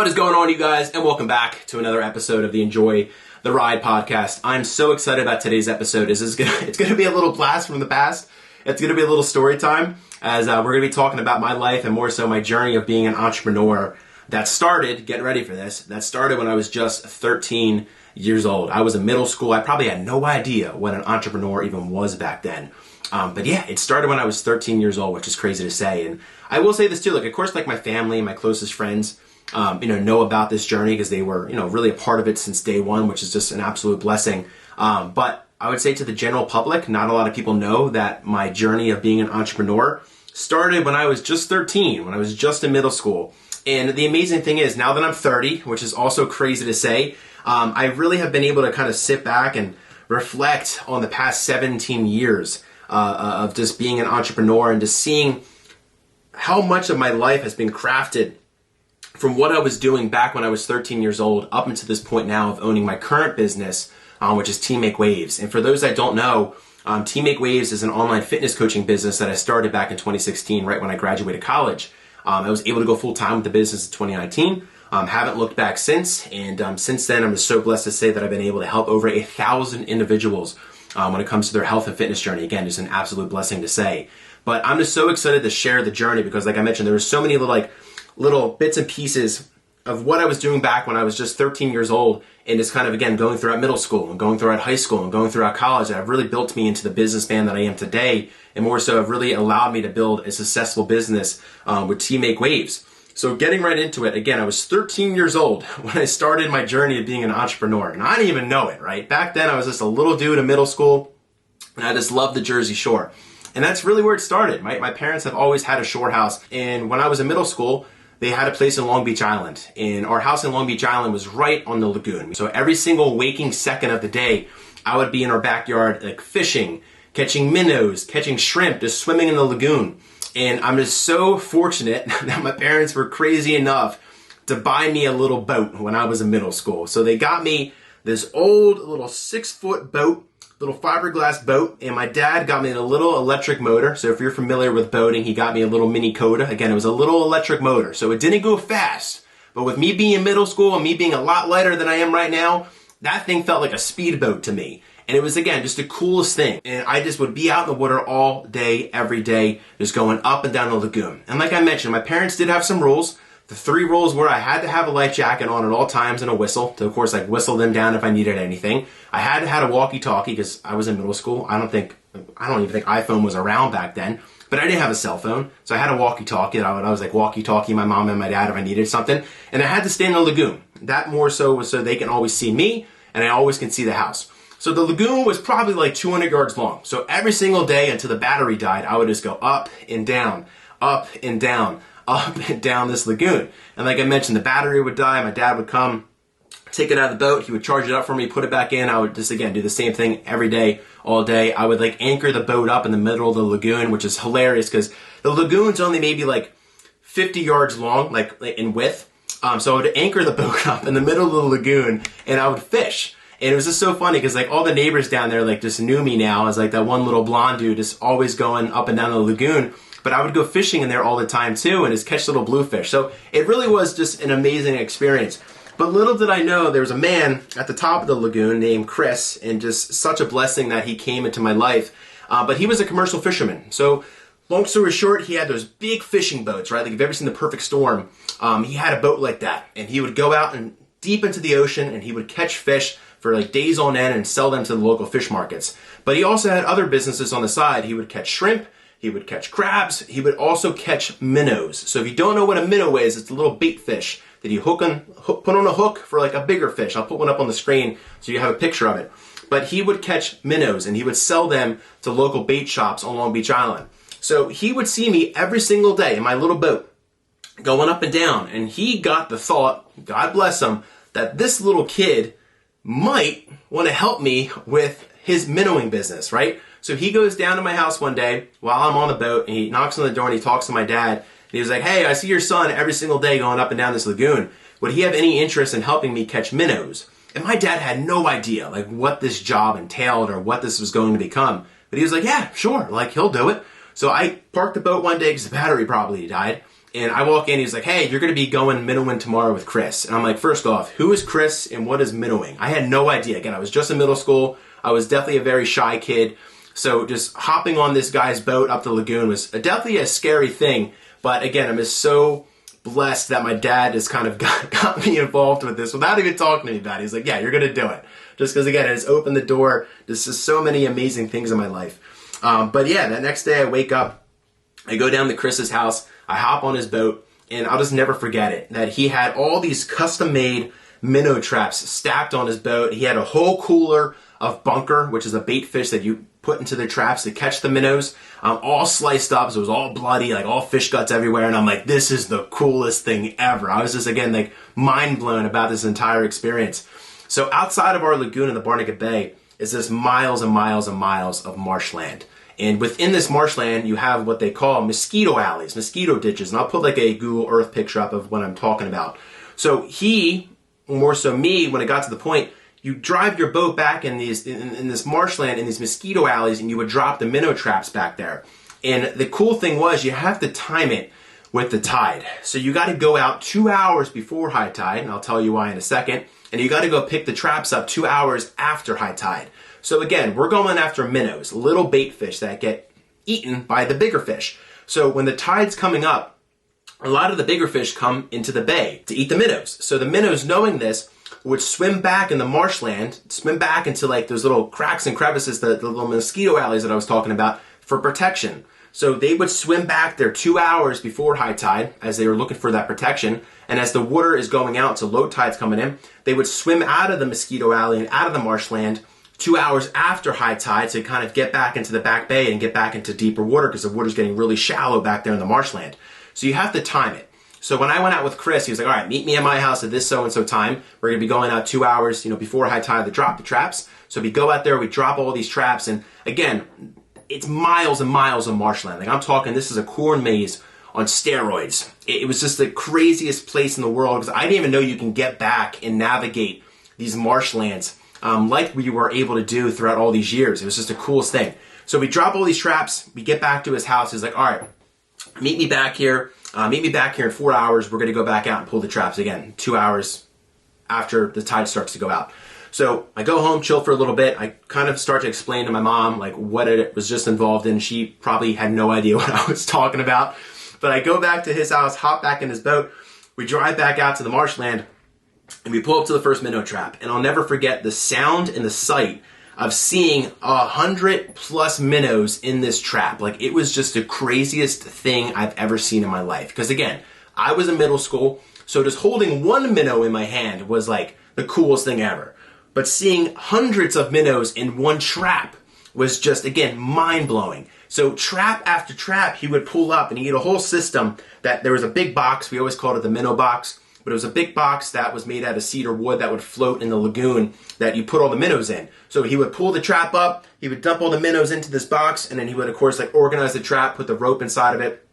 What is going on, you guys, and welcome back to another episode of the Enjoy the Ride podcast. I'm so excited about today's episode. It's gonna be a little blast from the past. It's gonna be a little story time as we're gonna be talking about my life and more so my journey of being an entrepreneur that started, get ready for this, that started when I was just 13 years old. I was in middle school. I probably had no idea what an entrepreneur even was back then. But yeah, it started when I was 13 years old, which is crazy to say. And I will say this too, of course, my family and my closest friends, know about this journey because they were, really a part of it since day one, which is just an absolute blessing. But I would say to the general public, not a lot of people know that my journey of being an entrepreneur started when I was just 13, when I was just in middle school. And the amazing thing is, now that I'm 30, which is also crazy to say, I really have been able to kind of sit back and reflect on the past 17 years of just being an entrepreneur and just seeing how much of my life has been crafted from what I was doing back when I was 13 years old up until this point now of owning my current business, which is Team MakeWaves. And for those that don't know, Team MakeWaves is an online fitness coaching business that I started back in 2016, right when I graduated college. I was able to go full-time with the business in 2019. Haven't looked back since. And since then, I'm just so blessed to say that I've been able to help over 1,000 individuals when it comes to their health and fitness journey. Again, just an absolute blessing to say. But I'm just so excited to share the journey because, like I mentioned, there were so many little bits and pieces of what I was doing back when I was just 13 years old and just kind of, again, going throughout middle school and going throughout high school and going throughout college that have really built me into the businessman that I am today, and more so have really allowed me to build a successful business with Team MakeWaves. So getting right into it, again, I was 13 years old when I started my journey of being an entrepreneur, and I didn't even know it, right? Back then, I was just a little dude in middle school, and I just loved the Jersey Shore. And that's really where it started. My parents have always had a shore house, and when I was in middle school, they had a place in Long Beach Island, and our house in Long Beach Island was right on the lagoon. So every single waking second of the day, I would be in our backyard, fishing, catching minnows, catching shrimp, just swimming in the lagoon. And I'm just so fortunate that my parents were crazy enough to buy me a little boat when I was in middle school. So they got me this old little 6-foot boat, little fiberglass boat, and my dad got me a little electric motor. So if you're familiar with boating, he got me a little mini Coda. Again, it was a little electric motor, so it didn't go fast. But with me being in middle school and me being a lot lighter than I am right now, that thing felt like a speedboat to me. And it was, again, just the coolest thing. And I just would be out in the water all day, every day, just going up and down the lagoon. And like I mentioned, my parents did have some rules. The 3 rules were I had to have a life jacket on at all times and a whistle to, of course, whistle them down if I needed anything. I had to have a walkie-talkie because I was in middle school. I don't even think iPhone was around back then, but I didn't have a cell phone. So I had a walkie-talkie. I was walkie-talkie my mom and my dad if I needed something. And I had to stay in the lagoon. That more so was so they can always see me and I always can see the house. So the lagoon was probably 200 yards long. So every single day until the battery died, I would just go up and down, up and down, up and down this lagoon. And like I mentioned, the battery would die. My dad would come, take it out of the boat. He would charge it up for me, put it back in. I would just, again, do the same thing every day, all day. I would anchor the boat up in the middle of the lagoon, which is hilarious because the lagoon's only maybe 50 yards long, in width. So I would anchor the boat up in the middle of the lagoon and I would fish. And it was just so funny because all the neighbors down there just knew me now as that one little blonde dude just always going up and down the lagoon. But I would go fishing in there all the time too and just catch little bluefish. So it really was just an amazing experience. But little did I know there was a man at the top of the lagoon named Chris, and just such a blessing that he came into my life. But he was a commercial fisherman. So long story short, he had those big fishing boats, right? If you've ever seen The Perfect Storm, he had a boat like that. And he would go out and deep into the ocean and he would catch fish for days on end and sell them to the local fish markets. But he also had other businesses on the side. He would catch shrimp, he would catch crabs, he would also catch minnows. So if you don't know what a minnow is, it's a little bait fish that you put on a hook for a bigger fish. I'll put one up on the screen so you have a picture of it. But he would catch minnows and he would sell them to local bait shops on Long Beach Island. So he would see me every single day in my little boat going up and down. And he got the thought, God bless him, that this little kid might want to help me with his minnowing business, right? So he goes down to my house one day while I'm on the boat and he knocks on the door and he talks to my dad. And he was like, hey, I see your son every single day going up and down this lagoon. Would he have any interest in helping me catch minnows? And my dad had no idea what this job entailed or what this was going to become. But he was like, yeah, sure, he'll do it. So I parked the boat one day because the battery probably died. And I walk in, he's like, hey, you're going to be going minnowing tomorrow with Chris. And I'm like, first off, who is Chris and what is minnowing? I had no idea. Again, I was just in middle school. I was definitely a very shy kid. So just hopping on this guy's boat up the lagoon was definitely a scary thing. But again, I'm just so blessed that my dad just kind of got me involved with this without even talking to me about it. He's like, yeah, you're going to do it. Just because, again, it has opened the door. There's just so many amazing things in my life. But yeah, that next day I wake up, I go down to Chris's house, I hop on his boat, and I'll just never forget it, that he had all these custom-made minnow traps stacked on his boat. He had a whole cooler of bunker, which is a bait fish that you put into the traps to catch the minnows, all sliced up, so it was all bloody, like all fish guts everywhere, and I'm like, this is the coolest thing ever. I was just, again, like mind blown about this entire experience. So outside of our lagoon in the Barnegat Bay is this miles and miles and miles of marshland. And within this marshland, you have what they call mosquito alleys, mosquito ditches, and I'll put like a Google Earth picture up of what I'm talking about. So he, more so me, when it got to the point, you drive your boat back in this marshland, in these mosquito alleys, and you would drop the minnow traps back there. And the cool thing was you have to time it with the tide. So you got to go out 2 hours before high tide, and I'll tell you why in a second, and you got to go pick the traps up 2 hours after high tide. So again, we're going after minnows, little bait fish that get eaten by the bigger fish. So when the tide's coming up, a lot of the bigger fish come into the bay to eat the minnows. So the minnows, knowing this, would swim back in the marshland, swim back into like those little cracks and crevices, the little mosquito alleys that I was talking about, for protection. So they would swim back there 2 hours before high tide as they were looking for that protection. And as the water is going out, so low tide's coming in, they would swim out of the mosquito alley and out of the marshland 2 hours after high tide to kind of get back into the back bay and get back into deeper water because the water's getting really shallow back there in the marshland. So you have to time it. So when I went out with Chris, he was like, all right, meet me at my house at this so-and-so time. We're going to be going out 2 hours, before high tide to drop the traps. So we go out there, we drop all these traps. And again, it's miles and miles of marshland. Like I'm talking, this is a corn maze on steroids. It was just the craziest place in the world because I didn't even know you can get back and navigate these marshlands like we were able to do throughout all these years. It was just the coolest thing. So we drop all these traps, we get back to his house. He's like, all right, meet me back here in 4 hours. We're going to go back out and pull the traps again, 2 hours after the tide starts to go out. So I go home, chill for a little bit. I kind of start to explain to my mom like what it was just involved in. She probably had no idea what I was talking about. But I go back to his house, hop back in his boat. We drive back out to the marshland and we pull up to the first minnow trap. And I'll never forget the sound and the sight of seeing 100+ minnows in this trap. Like it was just the craziest thing I've ever seen in my life. Because again, I was in middle school, so just holding one minnow in my hand was like the coolest thing ever. But seeing hundreds of minnows in one trap was just, again, mind-blowing. So trap after trap, he would pull up and he had a whole system that there was a big box. We always called it the minnow box. But it was a big box that was made out of cedar wood that would float in the lagoon that you put all the minnows in. So he would pull the trap up, he would dump all the minnows into this box, and then he would, of course, like organize the trap, put the rope inside of it,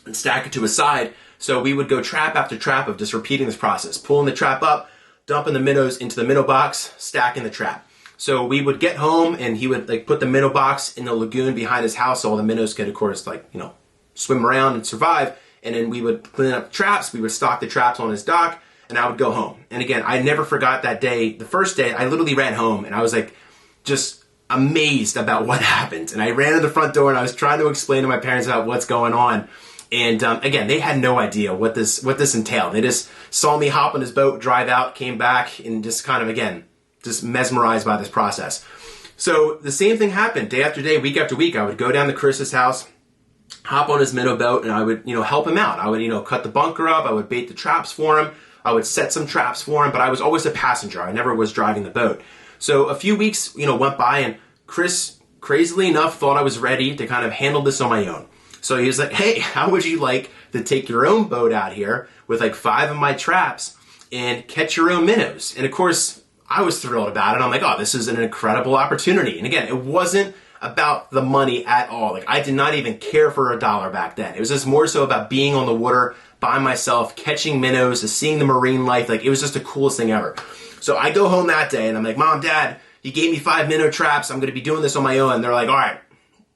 and stack it to a side. So we would go trap after trap of just repeating this process, pulling the trap up, dumping the minnows into the minnow box, stacking the trap. So we would get home and he would like put the minnow box in the lagoon behind his house so all the minnows could, of course, swim around and survive. And then we would clean up the traps, we would stock the traps on his dock, and I would go home. And again, I never forgot that day. The first day, I literally ran home and I was like just amazed about what happened. And I ran to the front door and I was trying to explain to my parents about what's going on. And again, they had no idea what this entailed. They just saw me hop on his boat, drive out, came back, and just kind of, again, just mesmerized by this process. So the same thing happened day after day, week after week. I would go down to Chris's house, hop on his minnow boat, and I would, help him out. I would, cut the bunker up. I would bait the traps for him. I would set some traps for him, but I was always a passenger. I never was driving the boat. So a few weeks, went by, and Chris, crazily enough, thought I was ready to kind of handle this on my own. So he was like, hey, how would you like to take your own boat out here with like 5 of my traps and catch your own minnows? And of course, I was thrilled about it. I'm like, oh, this is an incredible opportunity. And again, it wasn't about the money at all. Like I did not even care for $1 back then. It was just more so about being on the water by myself, catching minnows, seeing the marine life. Like it was just the coolest thing ever. So I go home that day and I'm like, Mom, Dad, you gave me 5 minnow traps. I'm going to be doing this on my own. And they're like, all right,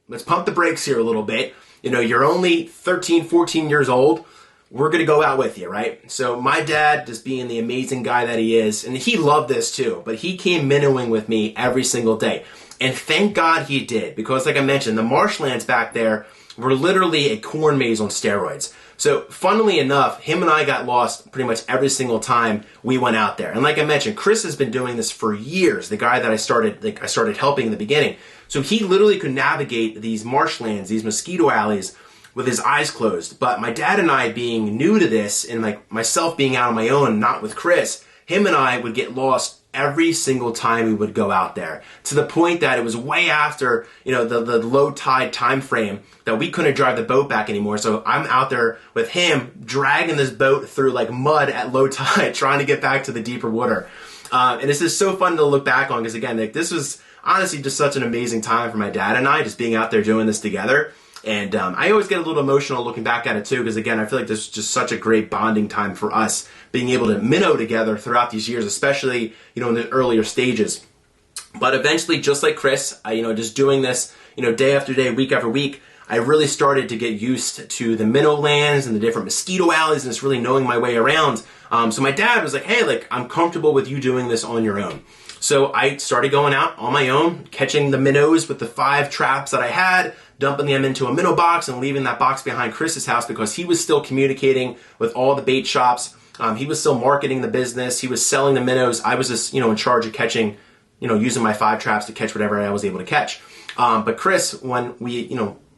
let's pump the brakes here a little bit. You're only 13, 14 years old. we're going to go out with you, right? So my dad, just being the amazing guy that he is, and he loved this too, but he came minnowing with me every single day. And thank God he did, because like I mentioned, the marshlands back there were literally a corn maze on steroids. So funnily enough, him and I got lost pretty much every single time we went out there. And like I mentioned, Chris has been doing this for years, the guy that I started helping in the beginning. So he literally could navigate these marshlands, these mosquito alleys, with his eyes closed. But my dad and I, being new to this, and like myself being out on my own, not with Chris, him and I would get lost every single time we would go out there, to the point that it was way after, the low tide time frame that we couldn't drive the boat back anymore. So I'm out there with him dragging this boat through like mud at low tide, trying to get back to the deeper water. And this is so fun to look back on, because again, like, this was honestly just such an amazing time for my dad and I, just being out there doing this together. And I always get a little emotional looking back at it too, because again, I feel like this is just such a great bonding time for us, being able to minnow together throughout these years, especially, in the earlier stages. But eventually, just like Chris, just doing this, day after day, week after week, I really started to get used to the minnow lands and the different mosquito alleys, and just really knowing my way around. So my dad was like, hey, like, I'm comfortable with you doing this on your own. So I started going out on my own, catching the minnows with the 5 traps that I had, dumping them into a minnow box and leaving that box behind Chris's house, because he was still communicating with all the bait shops. He was still marketing the business. He was selling the minnows. I was just, in charge of catching, using my 5 traps to catch whatever I was able to catch. But Chris, when we,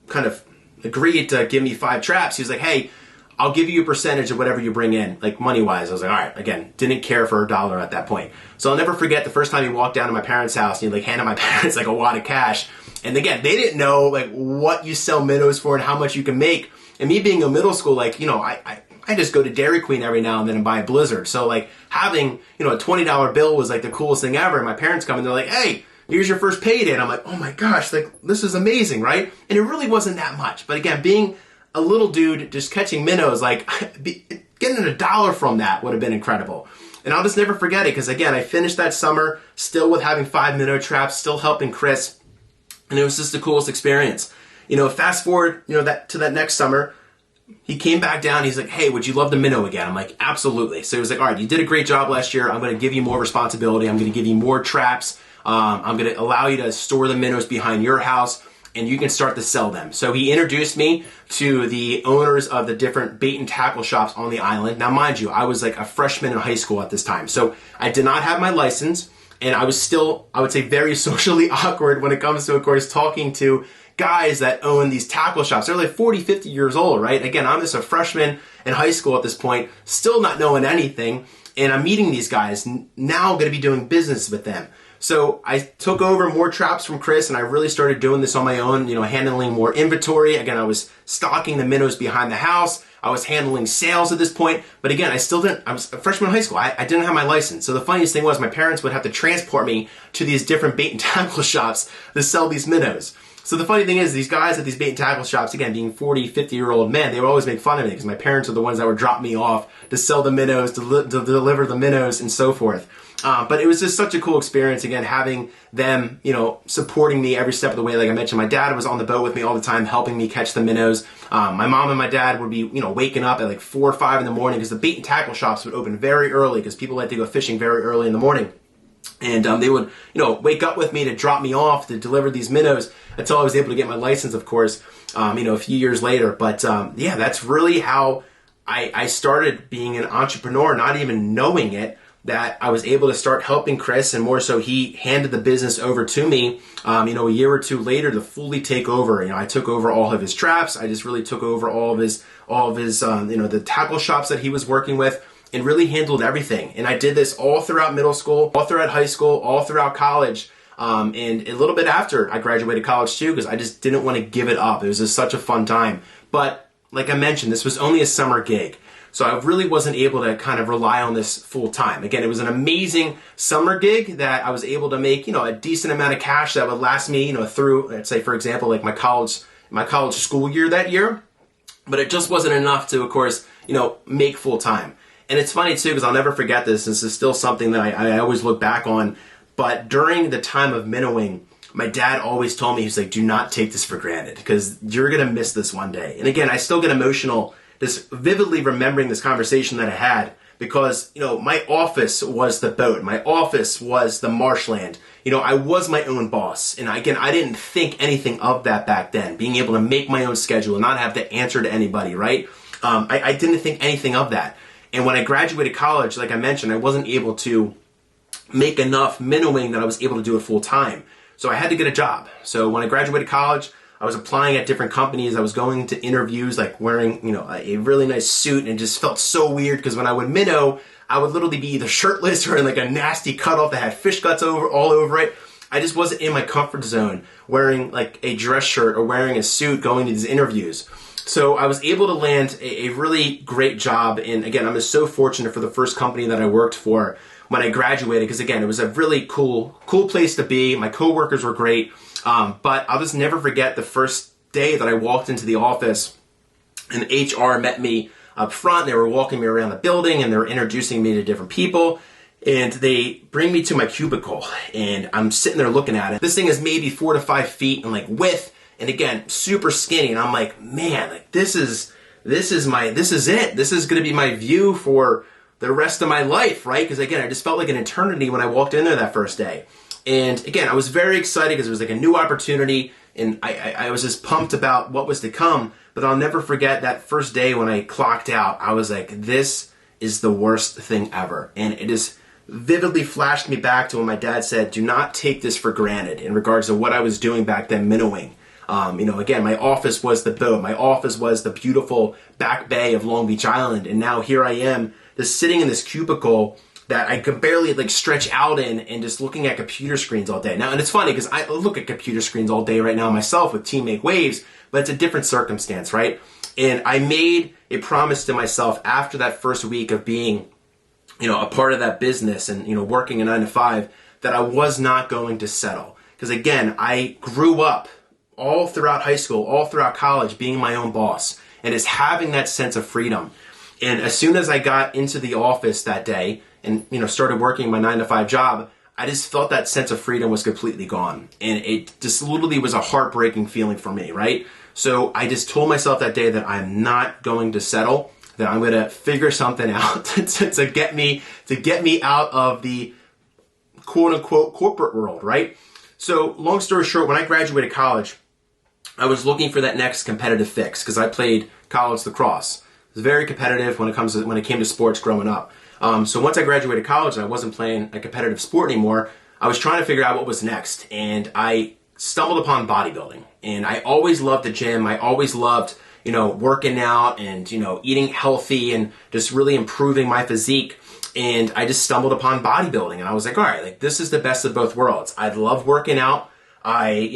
kind of agreed to give me 5 traps, he was like, hey, I'll give you a percentage of whatever you bring in, like money-wise. I was like, all right, again, didn't care for a dollar at that point. So I'll never forget the first time he walked down to my parents' house and he like handed my parents like a wad of cash. And again, they didn't know like what you sell minnows for and how much you can make. And me being in middle school, like, I just go to Dairy Queen every now and then and buy a Blizzard. So like having, a $20 bill was like the coolest thing ever. And my parents come and they're like, hey, here's your first payday. And I'm like, oh my gosh, like this is amazing, right? And it really wasn't that much. But again, being a little dude just catching minnows, like getting $1 from that would have been incredible. And I'll just never forget it, because again, I finished that summer still with having 5 minnow traps, still helping Chris, and it was just the coolest experience. Fast forward, that to that next summer, he came back down. He's like, hey, would you love to minnow again? I'm like, absolutely. So he was like, all right, you did a great job last year. I'm going to give you more responsibility. I'm going to give you more traps. I'm going to allow you to store the minnows behind your house, and you can start to sell them. So he introduced me to the owners of the different bait and tackle shops on the island. Now, mind you, I was like a freshman in high school at this time. So I did not have my license, and I was still, I would say, very socially awkward when it comes to, of course, talking to guys that own these tackle shops. They're like 40, 50 years old, right? Again, I'm just a freshman in high school at this point, still not knowing anything, and I'm meeting these guys, now going to be doing business with them. So I took over more traps from Chris, and I really started doing this on my own, handling more inventory. Again, I was stocking the minnows behind the house. I was handling sales at this point. But again, I was a freshman in high school. I didn't have my license. So the funniest thing was my parents would have to transport me to these different bait and tackle shops to sell these minnows. So the funny thing is, these guys at these bait and tackle shops, again, being 40, 50-year-old men, they would always make fun of me because my parents are the ones that would drop me off to sell the minnows, to deliver the minnows, and so forth. But it was just such a cool experience, again, having them, supporting me every step of the way. Like I mentioned, my dad was on the boat with me all the time, helping me catch the minnows. My mom and my dad would be, waking up at like 4 or 5 in the morning, because the bait and tackle shops would open very early because people like to go fishing very early in the morning. And they would, wake up with me to drop me off to deliver these minnows until I was able to get my license, of course, a few years later. But yeah, that's really how I started being an entrepreneur, not even knowing it, that I was able to start helping Chris, and more so he handed the business over to me, a year or two later to fully take over. I took over all of his traps. I just really took over all of his, the tackle shops that he was working with, and really handled everything. And I did this all throughout middle school, all throughout high school, all throughout college, and a little bit after I graduated college too, because I just didn't want to give it up. It was just such a fun time. But like I mentioned, this was only a summer gig. So I really wasn't able to kind of rely on this full time. Again, it was an amazing summer gig that I was able to make, a decent amount of cash that would last me, through, let's say, for example, like my college school year that year. But it just wasn't enough to, of course, make full time. And it's funny too, because I'll never forget this. This is still something that I always look back on. But during the time of minnowing, my dad always told me, he's like, do not take this for granted, because you're going to miss this one day. And again, I still get emotional just vividly remembering this conversation that I had because, my office was the boat. My office was the marshland. I was my own boss. And again, I didn't think anything of that back then, being able to make my own schedule and not have to answer to anybody, right? I didn't think anything of that. And when I graduated college, like I mentioned, I wasn't able to make enough minnowing that I was able to do it full time. So I had to get a job. So when I graduated college, I was applying at different companies. I was going to interviews, like wearing, a really nice suit, and it just felt so weird because when I would minnow, I would literally be either shirtless or in like a nasty cutoff that had fish guts all over it. I just wasn't in my comfort zone wearing like a dress shirt or wearing a suit going to these interviews. So I was able to land a really great job. And again, I'm just so fortunate for the first company that I worked for when I graduated, because again, it was a really cool place to be. My coworkers were great. But I'll just never forget the first day that I walked into the office and HR met me up front. They were walking me around the building and they were introducing me to different people. And they bring me to my cubicle and I'm sitting there looking at it. This thing is maybe 4 to 5 feet in like width. And again, super skinny. And I'm like, man, like this is it. This is going to be my view for the rest of my life, right? Because again, I just felt like an eternity when I walked in there that first day. And again, I was very excited because it was like a new opportunity and I was just pumped about what was to come. But I'll never forget that first day when I clocked out. I was like, this is the worst thing ever. And it just vividly flashed me back to when my dad said, do not take this for granted in regards to what I was doing back then, minnowing. Again, my office was the boat. My office was the beautiful back bay of Long Beach Island. And now here I am just sitting in this cubicle that I could barely like stretch out in and just looking at computer screens all day. Now, and it's funny because I look at computer screens all day right now myself with Team MakeWaves, but it's a different circumstance, right? And I made a promise to myself after that first week of being, a part of that business and, working a 9 to 5, that I was not going to settle. Because again, I grew up all throughout high school, all throughout college, being my own boss and just having that sense of freedom. And as soon as I got into the office that day and, started working my 9 to 5 job, I just felt that sense of freedom was completely gone. And it just literally was a heartbreaking feeling for me, right? So I just told myself that day that I'm not going to settle, that I'm going to figure something out to get me out of the quote unquote corporate world, right? So long story short, when I graduated college, I was looking for that next competitive fix because I played college lacrosse. It was very competitive when it came to sports growing up. So once I graduated college and I wasn't playing a competitive sport anymore, I was trying to figure out what was next. And I stumbled upon bodybuilding. And I always loved the gym. I always loved, working out and, eating healthy and just really improving my physique. And I just stumbled upon bodybuilding. And I was like, all right, like this is the best of both worlds. I love working out. I,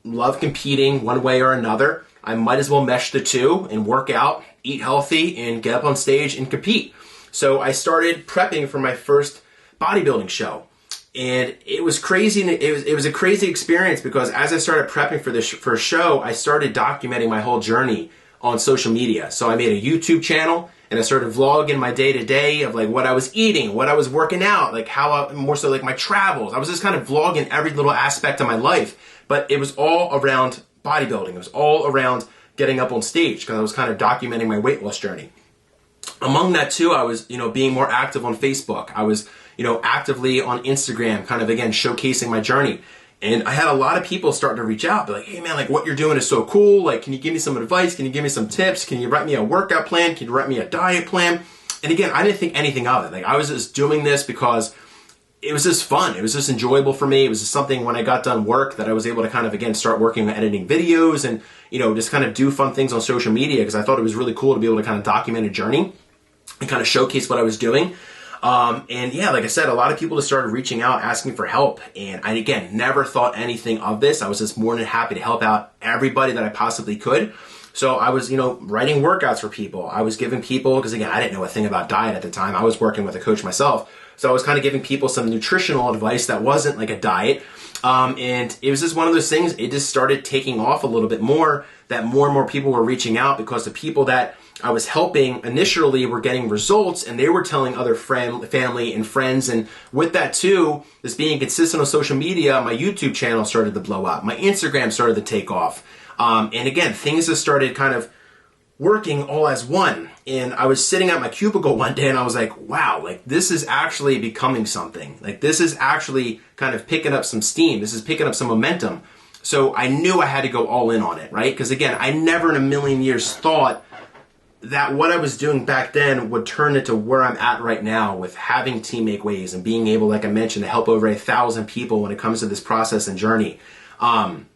love competing one way or another. I might as well mesh the two and work out, eat healthy, and get up on stage and compete. So I started prepping for my first bodybuilding show. And it was crazy. It was a crazy experience because as I started prepping for this first show, I started documenting my whole journey on social media. So I made a YouTube channel and I started vlogging my day-to-day of like what I was eating, what I was working out, like more so like my travels. I was just kind of vlogging every little aspect of my life, but it was all around bodybuilding. It was all around getting up on stage because I was kind of documenting my weight loss journey. Among that too, I was, being more active on Facebook. I was, actively on Instagram, kind of again, showcasing my journey. And I had a lot of people starting to reach out, be like, hey man, like what you're doing is so cool. Like, can you give me some advice? Can you give me some tips? Can you write me a workout plan? Can you write me a diet plan? And again, I didn't think anything of it. Like I was just doing this because it was just fun. It was just enjoyable for me. It was just something when I got done work that I was able to kind of, again, start working on editing videos and, just kind of do fun things on social media because I thought it was really cool to be able to kind of document a journey and kind of showcase what I was doing. And yeah, like I said, a lot of people just started reaching out, asking for help. And I, again, never thought anything of this. I was just more than happy to help out everybody that I possibly could. So I was, writing workouts for people. I was giving people, because again, I didn't know a thing about diet at the time. I was working with a coach myself. So I was kind of giving people some nutritional advice that wasn't like a diet. And it was just one of those things, it just started taking off a little bit more, that more and more people were reaching out because the people that I was helping initially were getting results and they were telling other family and friends. And with that too, this being consistent on social media, my YouTube channel started to blow up. My Instagram started to take off. And again, things just started kind of working all as one. And I was sitting at my cubicle one day and I was like, wow, like this is actually becoming something. Like this is actually kind of picking up some steam. This is picking up some momentum. So I knew I had to go all in on it, right? Because again, I never in a million years thought that what I was doing back then would turn into where I'm at right now with having Team MakeWaves and being able, like I mentioned, to help over 1,000 people when it comes to this process and journey. And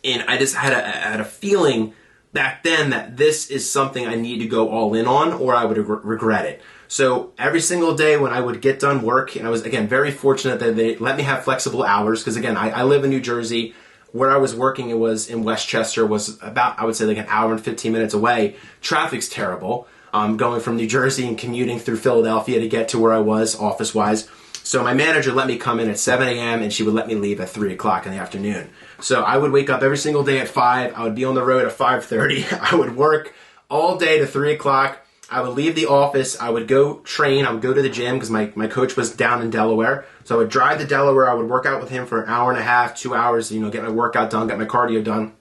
I just had a feeling back then that this is something I need to go all in on or I would regret it. So every single day when I would get done work, and I was, again, very fortunate that they let me have flexible hours because, again, I live in New Jersey. Where I was working, it was in Westchester, was about, I would say, like an hour and 15 minutes away. Traffic's terrible. Going from New Jersey and commuting through Philadelphia to get to where I was office-wise. So my manager let me come in at 7 a.m. and she would let me leave at 3 o'clock in the afternoon. So I would wake up every single day at 5. I would be on the road at 5:30. I would work all day to 3 o'clock. I would leave the office. I would go train. I would go to the gym because my coach was down in Delaware. So I would drive to Delaware. I would work out with him for an hour and a half, 2 hours, get my workout done, get my cardio done,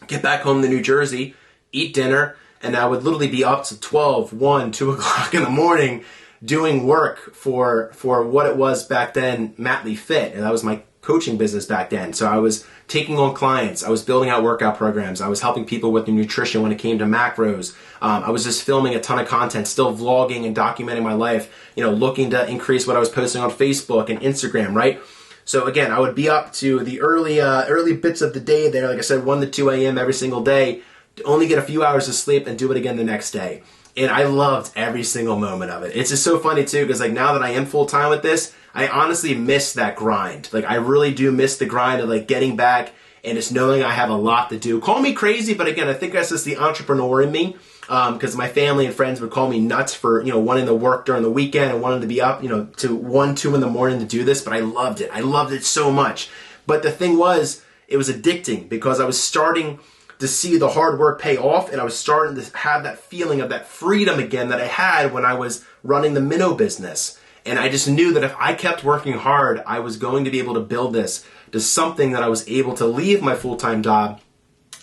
get back home to New Jersey, eat dinner, and I would literally be up to 12, 1, 2 o'clock in the morning doing work for what it was back then, Matley Fit, and that was my coaching business back then. So I was taking on clients, I was building out workout programs, I was helping people with their nutrition when it came to macros. I was just filming a ton of content, still vlogging and documenting my life, looking to increase what I was posting on Facebook and Instagram, right? So again, I would be up to the early bits of the day there, like I said, 1 to 2 a.m. every single day, to only get a few hours of sleep and do it again the next day. And I loved every single moment of it. It's just so funny too, because like now that I am full-time with this, I honestly miss that grind. Like I really do miss the grind of like getting back and just knowing I have a lot to do. Call me crazy, but again, I think that's just the entrepreneur in me. Because my family and friends would call me nuts for, wanting to work during the weekend and wanting to be up, to 1, 2 in the morning to do this, but I loved it. I loved it so much. But the thing was, it was addicting because I was starting to see the hard work pay off, and I was starting to have that feeling of that freedom again that I had when I was running the Minnow business. And I just knew that if I kept working hard, I was going to be able to build this to something that I was able to leave my full-time job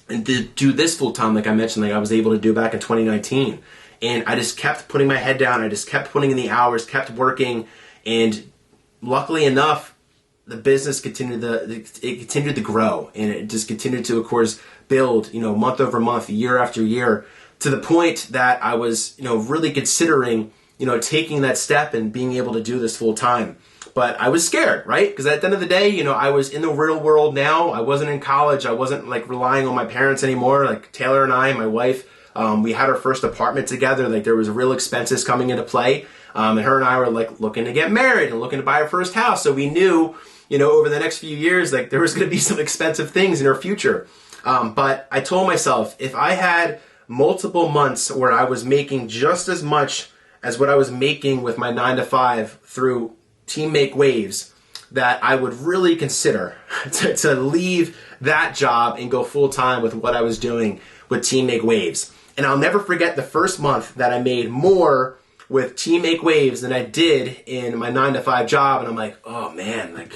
and to do this full-time, like I mentioned, like I was able to do back in 2019. And I just kept putting my head down. I just kept putting in the hours, kept working. And luckily enough, the business continued to grow. And it just continued to, of course, build, month over month, year after year, to the point that I was, really considering, taking that step and being able to do this full time. But I was scared, right? Because at the end of the day, I was in the real world now. I wasn't in college. I wasn't like relying on my parents anymore. Like Taylor and I, my wife, we had our first apartment together. Like there was real expenses coming into play. And her and I were like looking to get married and looking to buy our first house. So we knew, over the next few years, like there was going to be some expensive things in our future. But I told myself, if I had multiple months where I was making just as much as what I was making with my 9 to 5 through Team MakeWaves, that I would really consider to leave that job and go full time with what I was doing with Team MakeWaves. And I'll never forget the first month that I made more with Team MakeWaves than I did in my 9 to 5 job. And I'm like, oh man, like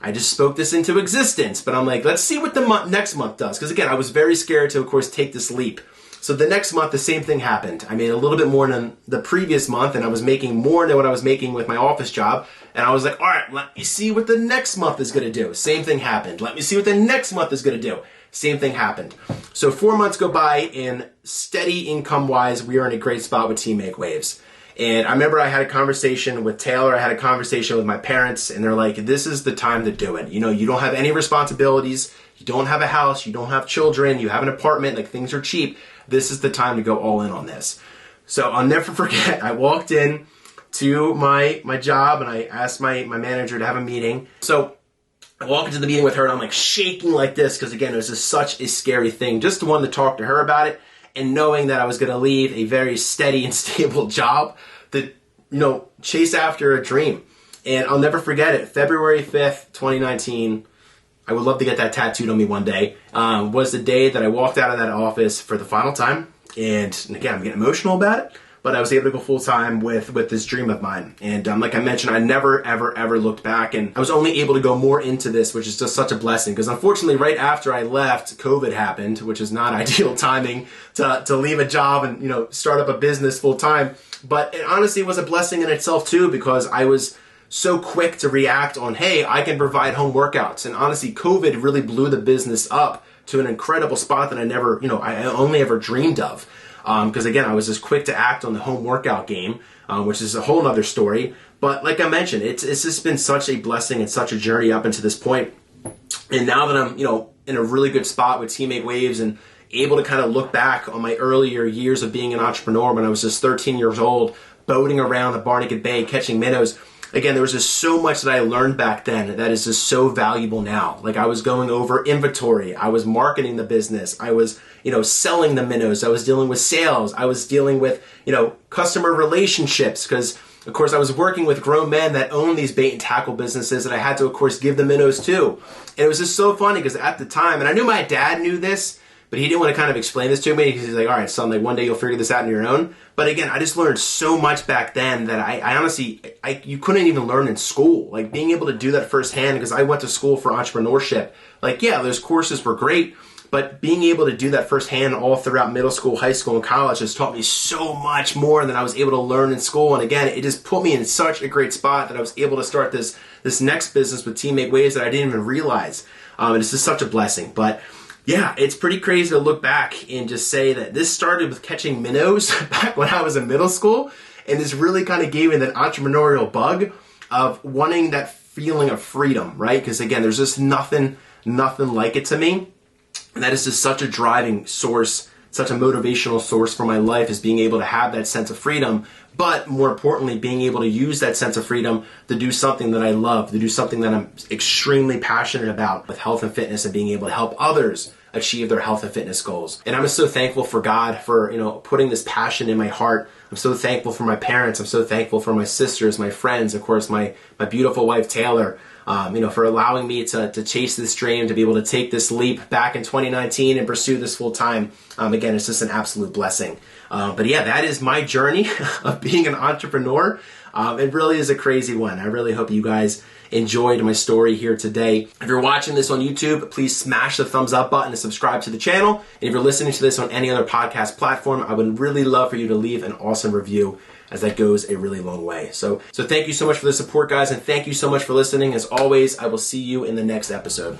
I just spoke this into existence. But I'm like, let's see what the next month does. Because again, I was very scared to, of course, take this leap. So the next month, the same thing happened. I made a little bit more than the previous month, and I was making more than what I was making with my office job. And I was like, all right, let me see what the next month is going to do. Same thing happened. Let me see what the next month is going to do. Same thing happened. So 4 months go by, and steady income-wise, we are in a great spot with Team MakeWaves. And I remember I had a conversation with Taylor. I had a conversation with my parents, and they're like, this is the time to do it. You don't have any responsibilities. You don't have a house. You don't have children. You have an apartment. Like, things are cheap. This is the time to go all in on this. So I'll never forget, I walked in to my job and I asked my manager to have a meeting. So I walk into the meeting with her and I'm like shaking like this because again, it was just such a scary thing. Just wanted to talk to her about it and knowing that I was going to leave a very steady and stable job to, chase after a dream. And I'll never forget it. February 5th, 2019, I would love to get that tattooed on me one day, was the day that I walked out of that office for the final time. And again, I'm getting emotional about it, but I was able to go full time with this dream of mine. And like I mentioned, I never, ever, ever looked back, and I was only able to go more into this, which is just such a blessing, because unfortunately right after I left, COVID happened, which is not ideal timing to leave a job and, you know, start up a business full time. But it honestly was a blessing in itself too, because I was so quick to react on, hey, I can provide home workouts. And honestly, COVID really blew the business up to an incredible spot that I never, you know, I only ever dreamed of. Because again, I was just quick to act on the home workout game, which is a whole nother story. But like I mentioned, it's just been such a blessing and such a journey up until this point. And now that I'm, you know, in a really good spot with Team MakeWaves and able to kind of look back on my earlier years of being an entrepreneur when I was just 13 years old, boating around the Barnegat Bay, catching minnows. Again, there was just so much that I learned back then that is just so valuable now. Like I was going over inventory, I was marketing the business, I was, you know, selling the minnows, I was dealing with sales, I was dealing with, you know, customer relationships, because of course I was working with grown men that own these bait and tackle businesses that I had to, of course, give the minnows to. And it was just so funny because at the time, and I knew my dad knew this, but he didn't want to kind of explain this to me because he's like, all right, son, like one day you'll figure this out on your own. But again, I just learned so much back then that I honestly, you couldn't even learn in school. Like being able to do that firsthand, because I went to school for entrepreneurship. Like, yeah, those courses were great, but being able to do that firsthand all throughout middle school, high school, and college has taught me so much more than I was able to learn in school. And again, it just put me in such a great spot that I was able to start this next business with Team MakeWaves that I didn't even realize. And it's just such a blessing. But yeah, it's pretty crazy to look back and just say that this started with catching minnows back when I was in middle school. And this really kind of gave me that entrepreneurial bug of wanting that feeling of freedom, right? Because again, there's just nothing like it to me. And that is just such a driving source, such a motivational source for my life, is being able to have that sense of freedom. But more importantly, being able to use that sense of freedom to do something that I love, to do something that I'm extremely passionate about with health and fitness, and being able to help others achieve their health and fitness goals. And I'm just so thankful for God for, you know, putting this passion in my heart. I'm so thankful for my parents. I'm so thankful for my sisters, my friends, of course, my beautiful wife, Taylor, you know, for allowing me to chase this dream, to be able to take this leap back in 2019 and pursue this full time. Again, it's just an absolute blessing. But yeah, that is my journey of being an entrepreneur. It really is a crazy one. I really hope you guys enjoyed my story here today. If you're watching this on YouTube, please smash the thumbs up button and subscribe to the channel. And if you're listening to this on any other podcast platform, I would really love for you to leave an awesome review, as that goes a really long way. So thank you so much for the support, guys, and thank you so much for listening. As always, I will see you in the next episode.